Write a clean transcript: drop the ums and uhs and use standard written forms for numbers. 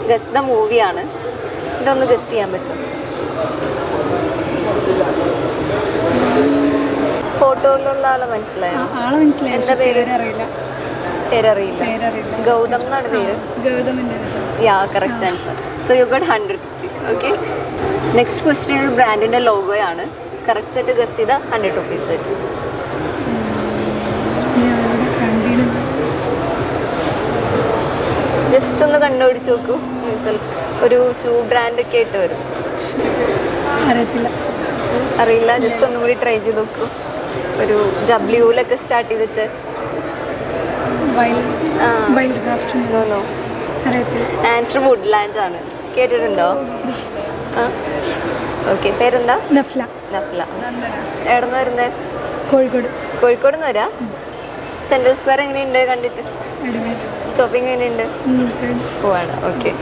Guess the മൂവിയാണ്. ഇതൊന്ന് guess ചെയ്യാൻ പറ്റും. ഫോട്ടോയിലുള്ള ആളെ മനസ്സിലായോ? എന്താ പേര്? പേരറിയില്ല. ഗൗതം എന്നാണ് പേര്. Yeah, correct answer. So you got 100 rupees. Okay, next question ഒരു ബ്രാൻഡിൻ്റെ ലോഗോയാണ്. കറക്റ്റായിട്ട് ഗസ് ചെയ്താൽ 100 rupees വരും. ജസ്റ്റ് ഒന്ന് കണ്ടുപിടിച്ച് നോക്കൂ. ഒരു ഷൂ ബ്രാൻഡൊക്കെ ആയിട്ട് വരും. അറിയില്ല, ജസ്റ്റ് ഒന്നും കൂടി ട്രൈ ചെയ്ത് നോക്കൂ. ഒരു ഡബ്ല്യൂലൊക്കെ സ്റ്റാർട്ട് ചെയ്തിട്ട്. ആൻസർ വുഡ്ലാൻഡ്സ് ആണ്. കേട്ടിട്ടുണ്ടോ? ഓക്കെ, പേരെന്താ? നഫ്ല. എവിടെ നിന്ന് വരുന്നത്? കോഴിക്കോട് നിന്ന് വരാ. സെൻട്രൽ സ്ക്വയർ എങ്ങനെയുണ്ട് കണ്ടിട്ട്? ഷോപ്പിംഗ് എങ്ങനെയുണ്ട്? പോവാണ്. ഓക്കെ,